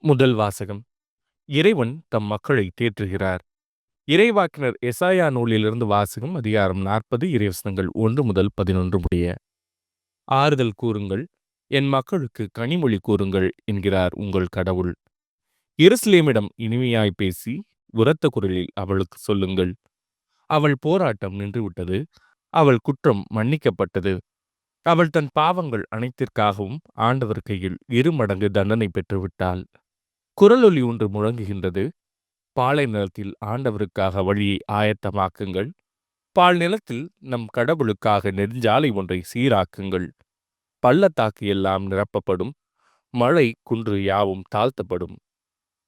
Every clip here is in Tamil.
முதல் வாசகம். இறைவன் தம் மக்களை தேற்றுகிறார். இறைவாக்கினர் எசாயா நூலிலிருந்து வாசகம். அதிகாரம் 40, இறைவசனங்கள் 1 முதல் 11 முடிய. ஆறுதல் கூறுங்கள், என் மக்களுக்கு கனிமொழி கூறுங்கள் என்கிறார் உங்கள் கடவுள். எருசலேமிடம் இனிமையாய் பேசி உரத்த குரலில் அவளுக்கு சொல்லுங்கள். அவள் போராட்டம் நின்றுவிட்டது, அவள் குற்றம் மன்னிக்கப்பட்டது. அவள் தன் பாவங்கள் அனைத்திற்காகவும் ஆண்டவர் கையில் 2 மடங்கு தண்டனை பெற்றுவிட்டாள். குரலொலி ஒன்று முழங்குகின்றது. பாலை நிலத்தில் ஆண்டவருக்காக வழியை ஆயத்தமாக்குங்கள். பால் நிலத்தில் நம் கடவுளுக்காக நெடுஞ்சாலை ஒன்றை சீராக்குங்கள். பள்ளத்தாக்கு எல்லாம் நிரப்பப்படும், மலை குன்று யாவும் தாழ்த்தப்படும்.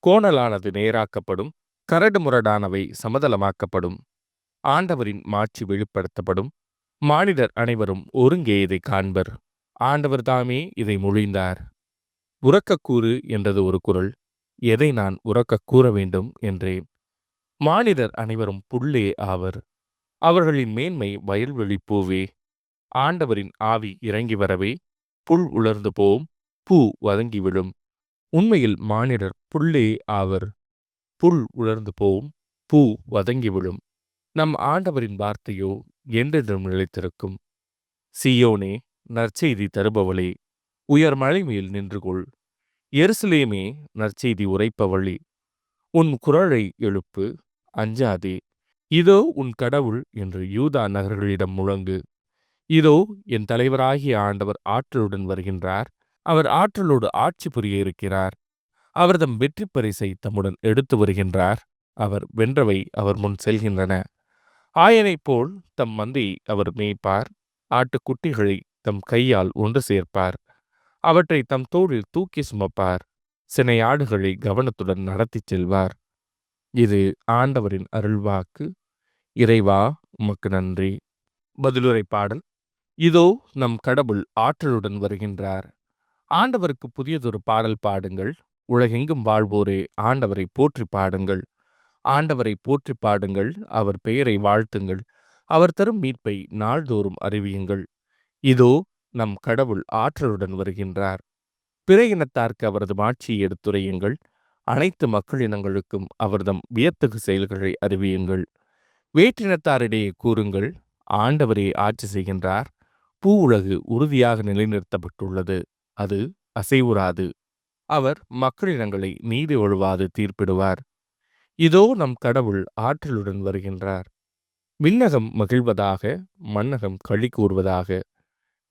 கோணலானது நேராக்கப்படும், கரடு முரடானவை சமதளமாக்கப்படும். ஆண்டவரின் மாட்சி வெளிப்படுத்தப்படும், மானிடர் அனைவரும் ஒருங்கே இதை காண்பர். ஆண்டவர் தாமே இதை மொழிந்தார். உரக்கக்கூறு என்றது ஒரு குரல். எதை நான் உரக்கக் கூற வேண்டும் என்றேன். மானிடர் அனைவரும் புல்லே ஆவர், அவர்களின் மேன்மை வயல்வெளி பூவே. ஆண்டவரின் ஆவி இறங்கி வரவே புல் உலர்ந்து போம், பூ வதங்கி விழும். உண்மையில் மானிடர் புல்லே ஆவர், புல் உலர்ந்து போம், பூ வதங்கி விழும். நம் ஆண்டவரின் வார்த்தையோ என்றென்றும் நிலைத்திருக்கும். சீயோனே, நற்செய்தி தருபவளே, உயர் மலை மேல் நின்று கொள். எருசலேமே, நற்செய்தி உரைப்பவளே, உன் குரலை எழுப்பு, அஞ்சாதே. இதோ உன் கடவுள் என்று யூதா நகர்களிடம் முழங்கு. இதோ என் தலைவராகிய ஆண்டவர் ஆற்றலுடன் வருகின்றார். அவர் ஆற்றலோடு ஆட்சி புரிய இருக்கிறார். அவர் தம் வெற்றி பரிசை தம்முடன் எடுத்து வருகின்றார். அவர் வென்றவை அவர் முன் செல்கின்றன. ஆயனைப் போல் தம் மந்தையை அவர் மேய்ப்பார். ஆட்டுக்குட்டிகளை தம் கையால் ஒன்று சேர்ப்பார். அவற்றை தம் தோளில் தூக்கி சுமப்பார். சினை ஆடுகளை கவனத்துடன் நடத்திச் செல்வார். இது ஆண்டவரின் அருள்வாக்கு. இறைவா, உமக்கு நன்றி. பதிலுரை பாடல். இதோ நம் கடவுள் ஆற்றலுடன் வருகின்றார். ஆண்டவருக்கு புதியதொரு பாடல் பாடுங்கள். உலகெங்கும் வாழ்வோரே, ஆண்டவரை போற்றி பாடுங்கள். ஆண்டவரை போற்றி பாடுங்கள், அவர் பெயரை வாழ்த்துங்கள். அவர் தரும் மீட்பை நாள்தோறும் அறிவியுங்கள். இதோ நம் கடவுள் ஆற்றலுடன் வருகின்றார். பிற இனத்தார்க்கு அவரது மாட்சியை எடுத்துரையுங்கள். அனைத்து மக்களினங்களுக்கும் அவர்தம் வியத்தகு செயல்களை அறிவியுங்கள். வேற்றினத்தாரிடையே கூறுங்கள், ஆண்டவரே ஆட்சி செய்கின்றார். பூ உலகு உறுதியாக நிலைநிறுத்தப்பட்டுள்ளது, அது அசைவுறாது. அவர் மக்களினங்களை நீதி ஒழுவாது தீர்ப்பிடுவார். இதோ நம் கடவுள் ஆற்றலுடன் வருகின்றார். விண்ணகம் மகிழ்வதாக, மண்ணகம் களி கூறுவதாக.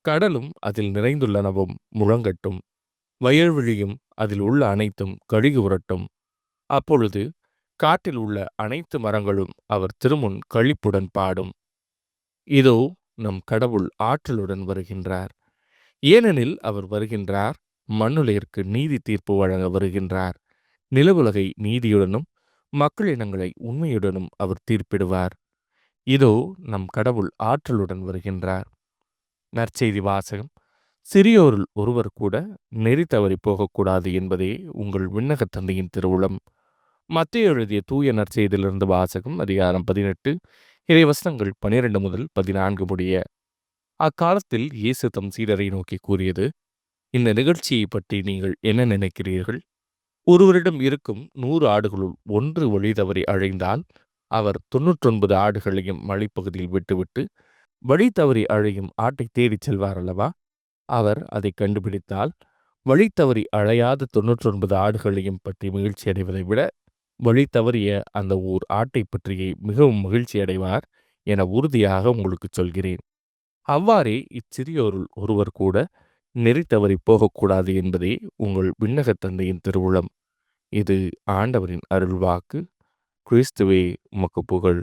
கடலும் அதில் நிறைந்துள்ளனவும் முழங்கட்டும். வயல்வெளியும் அதில் உள்ள அனைத்தும் கழுகி உரட்டும். அப்பொழுது காட்டில் உள்ள அனைத்து மரங்களும் அவர் திருமுன் களிப்புடன் பாடும். இதோ நம் கடவுள் ஆற்றலுடன் வருகின்றார். ஏனெனில் அவர் வருகின்றார், மண்ணுலகிற்கு நீதி தீர்ப்பு வழங்க வருகின்றார். நிலவுலகை நீதியுடனும் மக்களினங்களை உண்மையுடனும் அவர் தீர்ப்பிடுவார். இதோ நம் கடவுள் ஆற்றலுடன் வருகின்றார். நற்செய்தி வாசகம். சிறியோருள் ஒருவர் கூட நெறி தவறி போகக்கூடாது என்பதே உங்கள் விண்ணகத் தந்தையின் திருவுளம். மத்தேயு எழுதிய தூய நற்செய்தியிலிருந்து வாசகம். அதிகாரம் 18, இறைவசனங்கள் 12 முதல் 14 முடிய. அக்காலத்தில் இயேசு தம் சீடரை நோக்கி கூறியது, இந்த நிகழ்ச்சியை பற்றி நீங்கள் என்ன நினைக்கிறீர்கள்? ஒருவரிடம் இருக்கும் 100 ஆடுகளுள் ஒன்று வழி தவறி அழைந்தால் அவர் 99 ஆடுகளையும் மலைப்பகுதியில் விட்டுவிட்டு வழி தவறி அழையும் ஆட்டை தேடிச் செல்வார் அல்லவா? அவர் அதை கண்டுபிடித்தால் வழி தவறி அழையாத 99 ஆடுகளையும் பற்றி மகிழ்ச்சி அடைவதை விட வழி தவறிய அந்த ஓர் ஆட்டை பற்றியே மிகவும் மகிழ்ச்சி அடைவார் என உறுதியாக உங்களுக்கு சொல்கிறேன். அவ்வாறே இச்சிறியோருள் ஒருவர் கூட நெறி தவறி போகக்கூடாது என்பதே உங்கள் விண்ணகத் தந்தையின் திருவுளம். இது ஆண்டவரின் அருள்வாக்கு. கிறிஸ்துவே, உமக்கு புகழ்.